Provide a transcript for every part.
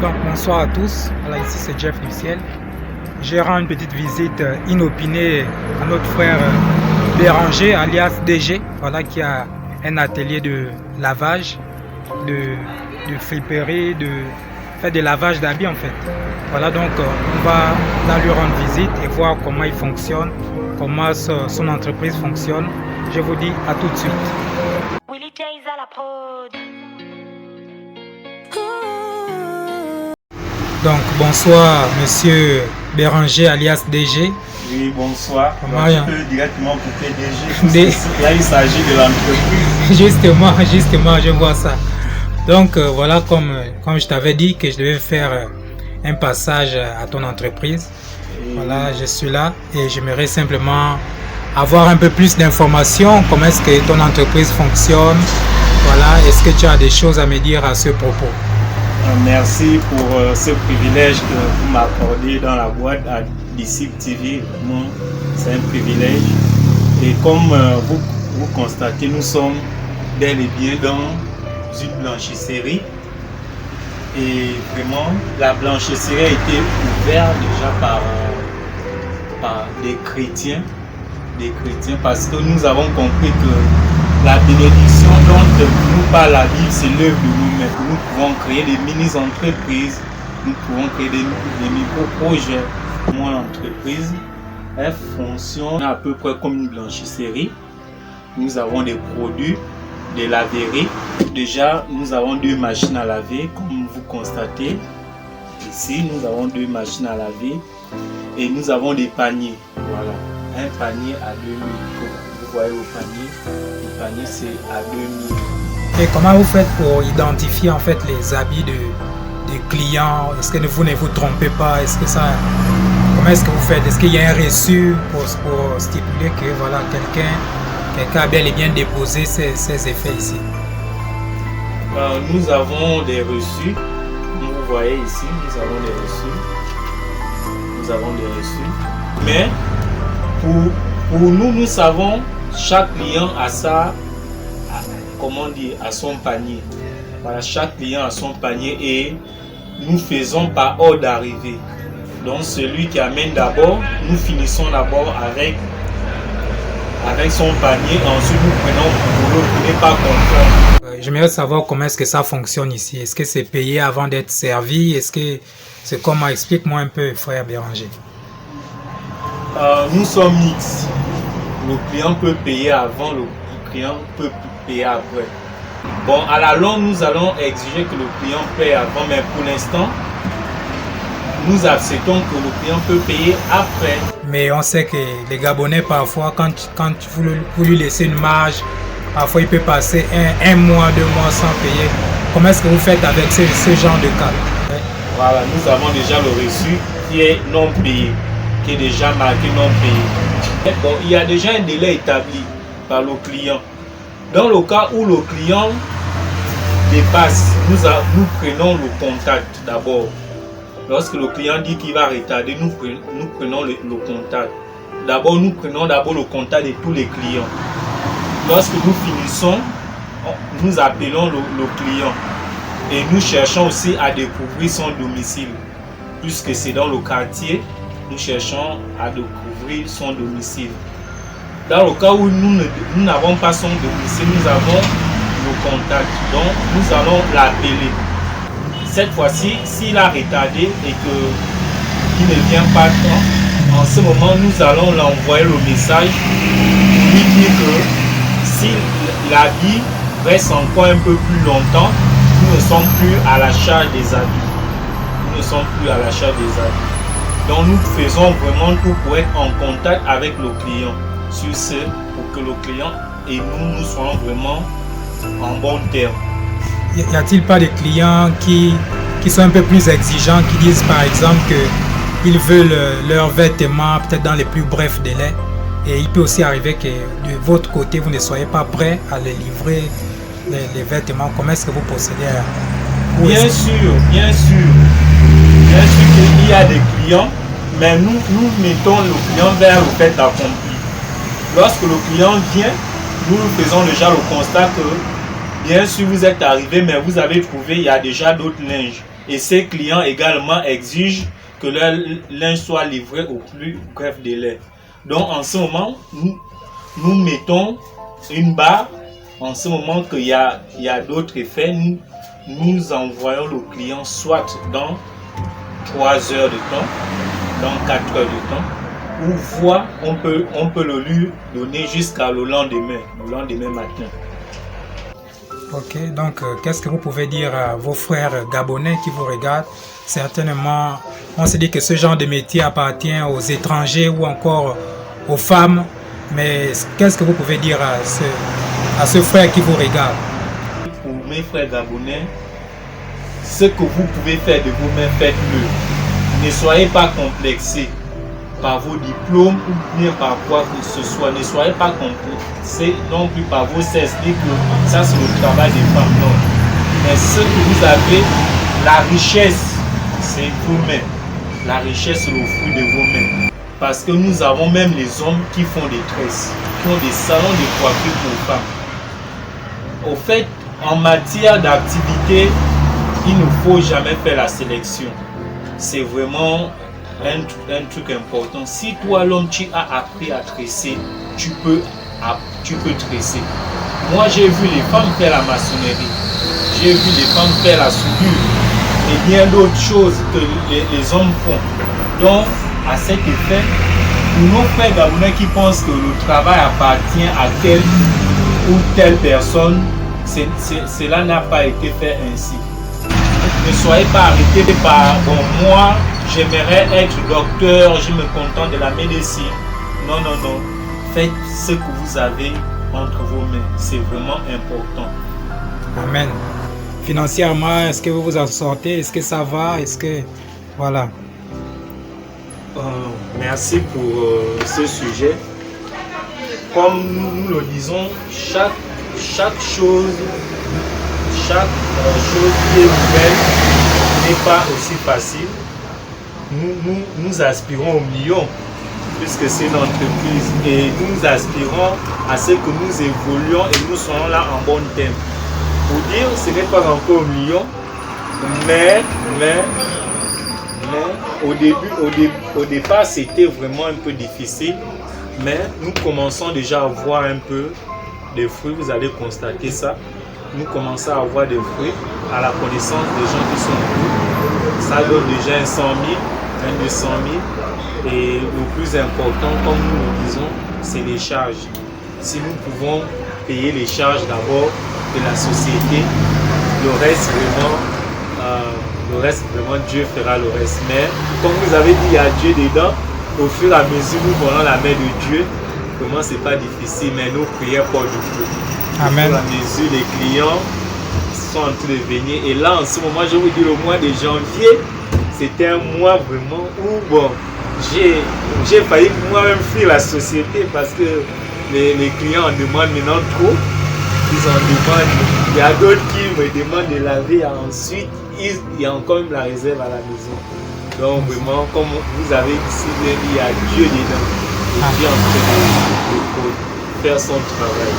Donc bonsoir à tous, voilà, ici c'est Jeff du Ciel. Je rends une petite visite inopinée à notre frère Béranger alias DG, voilà, qui a un atelier de lavage, de friperie, de faire des lavages d'habits en fait. Voilà, donc on va là lui rendre visite et voir comment il fonctionne, comment son entreprise fonctionne. Je vous dis à tout de suite. Willy Jay's à la prod. Donc bonsoir monsieur Béranger alias DG. Oui, bonsoir. Donc, je peux directement couper DG. Là, il s'agit de l'entreprise. Justement, je vois ça. Donc voilà, comme je t'avais dit que je devais faire un passage à ton entreprise. Voilà, je suis là et j'aimerais simplement avoir un peu plus d'informations. Comment est-ce que ton entreprise fonctionne? Voilà, est-ce que tu as des choses à me dire à ce propos? Merci pour ce privilège que vous m'accordez dans la boîte à Disciple TV. Vraiment, c'est un privilège. Et comme vous constatez, nous sommes bel et bien dans une blanchisserie. Et vraiment, la blanchisserie a été ouverte déjà par des chrétiens. Parce que nous avons compris que la bénédiction dont nous parle la Bible, c'est l'œuvre de nous-mêmes. Nous pouvons créer des mini-entreprises, nous pouvons créer des micro-projets. Mon entreprise, elle fonctionne à peu près comme une blanchisserie. Nous avons des produits, des laveries. Déjà, nous avons 2 machines à laver, comme vous constatez. Ici, nous avons 2 machines à laver et nous avons des paniers. Voilà, un panier à 2000. Vous voyez le panier c'est à 2000. Et comment vous faites pour identifier en fait les habits des clients? Est-ce que vous ne vous trompez pas? Comment est-ce que vous faites? Est-ce qu'il y a un reçu pour stipuler que voilà, quelqu'un a bel et bien déposé ses effets ici? Nous avons des reçus. Vous voyez ici, nous avons des reçus. Mais pour nous savons, chaque client a son panier. Voilà, chaque client a son panier et nous faisons par ordre d'arrivée. Donc celui qui amène d'abord, nous finissons d'abord avec son panier. Ensuite nous prenons pour l'autre qui n'est pas conforme. J'aimerais savoir comment est-ce que ça fonctionne ici. Est-ce que c'est payé avant d'être servi? Est-ce que c'est comment? Explique-moi un peu, frère Béranger. Nous sommes mixtes. Le client peut payer avant, le client peut payer après. Bon, à la longue, nous allons exiger que le client paye avant, mais pour l'instant, nous acceptons que le client peut payer après. Mais on sait que les Gabonais, parfois, quand vous lui laissez une marge, parfois il peut passer un mois, 2 mois sans payer. Comment est-ce que vous faites avec ce genre de cas? Voilà, nous avons déjà le reçu qui est non payé, qui est déjà marqué non payé. Bon, il y a déjà un délai établi par le client. Dans le cas où le client dépasse, nous prenons le contact d'abord. Lorsque le client dit qu'il va retarder, nous prenons le contact. D'abord, nous prenons le contact de tous les clients. Lorsque nous finissons, nous appelons le client et nous cherchons aussi à découvrir son domicile. Puisque c'est dans le quartier, nous cherchons à découvrir son domicile. Dans le cas où nous n'avons pas son domicile, nous avons le contact. Donc, nous allons l'appeler. Cette fois-ci, s'il a retardé et qu'il ne vient pas en ce moment, nous allons l'envoyer le message pour lui dire que si l'habit reste encore un peu plus longtemps, nous ne sommes plus à la charge des habits. Donc nous faisons vraiment tout pour être en contact avec le client sur ce, pour que le client et nous soyons vraiment en bon terme. Y a-t-il pas des clients qui sont un peu plus exigeants, qui disent par exemple qu'ils veulent leurs vêtements peut-être dans les plus brefs délais, et il peut aussi arriver que de votre côté vous ne soyez pas prêt à les livrer les vêtements? Comment est-ce que vous procédez Bien sûr qu'il y a des clients, mais nous mettons le client vers le fait accompli. Lorsque le client vient, nous faisons déjà le constat que bien sûr vous êtes arrivé, mais vous avez trouvé il y a déjà d'autres linges Et ces clients également exigent que leur linge soit livré au plus bref délai. Donc en ce moment, nous mettons une barre. En ce moment qu'il y a d'autres effets, nous envoyons le client soit dans 3 heures de temps, dans 4 heures de temps, ou voire on peut le lui donner jusqu'à le lendemain matin. Ok, donc qu'est-ce que vous pouvez dire à vos frères gabonais qui vous regardent? Certainement, on se dit que ce genre de métier appartient aux étrangers ou encore aux femmes, mais qu'est-ce que vous pouvez dire à ce frère qui vous regarde? Pour mes frères gabonais, ce que vous pouvez faire de vous-même, faites-le. Ne soyez pas complexés par vos diplômes ou bien par quoi que ce soit. Ne soyez pas complexés non plus par vos cesses. Dites que ça c'est le travail des femmes. Non. Mais ce que vous avez, la richesse, c'est vous-même. La richesse, c'est le fruit de vous-même. Parce que nous avons même les hommes qui font des tresses, qui ont des salons de coiffure pour femmes. Au fait, en matière d'activité, il ne faut jamais faire la sélection. C'est vraiment un truc important. Si toi, l'homme, tu as appris à tresser, tu peux tresser. Moi, j'ai vu les femmes faire la maçonnerie. J'ai vu les femmes faire la soudure. Et bien d'autres choses que les hommes font. Donc, à cet effet, pour nos frères gabonais qui pensent que le travail appartient à telle ou telle personne, cela n'a pas été fait ainsi. Ne soyez pas arrêtés par bon, moi j'aimerais être docteur, je me contente de la médecine. Non, non, non. Faites ce que vous avez entre vos mains. C'est vraiment important. Amen. Financièrement, est-ce que vous vous en sortez? Est-ce que ça va? Est-ce que... Voilà. Merci pour ce sujet. Comme nous le disons, chaque chose qui est nouvelle n'est pas aussi facile. Nous aspirons au million puisque c'est une entreprise et nous aspirons à ce que nous évoluions et nous serons là en bon terme. Pour dire, ce n'est pas encore au million, mais au départ c'était vraiment un peu difficile, mais nous commençons déjà à voir un peu des fruits, vous allez constater ça. Nous commençons à avoir des fruits à la connaissance des gens qui sont autour. Ça donne déjà un 100 000, un 200 000. Et le plus important, comme nous le disons, c'est les charges. Si nous pouvons payer les charges d'abord de la société, le reste vraiment Dieu fera le reste. Mais comme vous avez dit, il y a Dieu dedans. Au fur et à mesure, nous prenons la main de Dieu. Vraiment, c'est pas difficile, mais nos prières portent du fruit. Amen. Au fur et à mesure, les clients sont en train de venir. Et là, en ce moment, je vous dis, le mois de janvier, c'était un mois vraiment où, bon, j'ai failli moi-même fuir la société parce que les clients en demandent maintenant trop. Ils en demandent. Il y a d'autres qui me demandent de laver. Ensuite, il y a encore même la réserve à la maison. Donc, vraiment, comme vous avez dit, il y a Dieu dedans. Et Dieu est en train de faire son travail.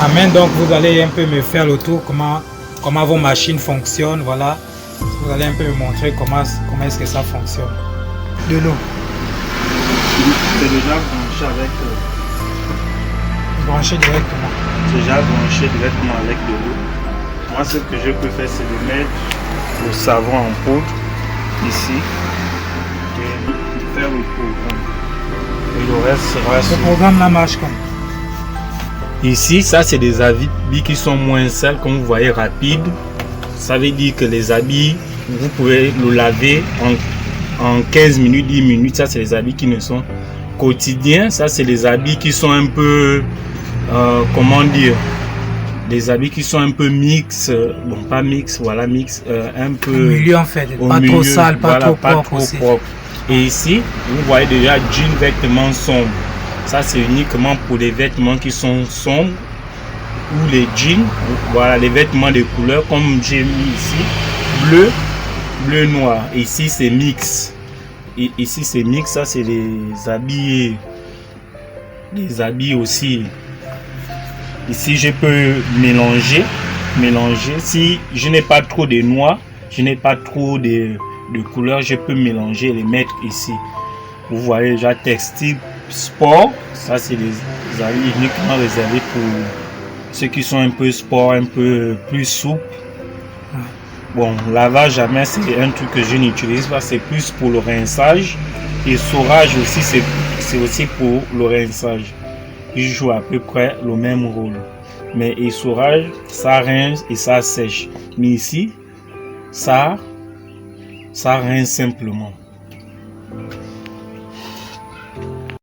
Amen. Donc, vous allez un peu me faire le tour, comment vos machines fonctionnent. Voilà. Vous allez un peu me montrer comment est-ce que ça fonctionne. De l'eau. C'est déjà branché avec... Branché directement. C'est déjà branché directement avec de l'eau. Moi, ce que je peux faire, c'est de mettre le savon en poudre ici et faire le programme. Et le reste sera sur... Le programme là marche comme. Ici, ça c'est des habits qui sont moins sales, comme vous voyez, rapides. Ça veut dire que les habits, vous pouvez le laver en 15 minutes, 10 minutes. Ça c'est les habits qui ne sont quotidiens. Ça c'est les habits qui sont un peu, comment dire, des habits qui sont un peu mix, bon pas mix, voilà mix, un peu... Au milieu en fait, pas trop sale, pas trop propre aussi. Et ici, vous voyez déjà jean vêtements sombres. Ça c'est uniquement pour les vêtements qui sont sombres ou les jeans. Voilà les vêtements de couleur comme j'ai mis ici, bleu, noir. Ici c'est mix. Et ici c'est mix, ça c'est les habits aussi. Ici je peux mélanger. Si je n'ai pas trop de noir, je n'ai pas trop de couleurs, je peux mélanger et les mettre ici. Vous voyez déjà textile, sport, ça c'est des habits uniquement réservés pour ceux qui sont un peu sport, un peu plus souples. Bon, lavage à main, c'est un truc que je n'utilise pas, c'est plus pour le rinçage. Et saurage aussi, c'est aussi pour le rinçage. Il joue à peu près le même rôle. Mais essorage, ça rince et ça sèche. Mais ici, ça rince simplement.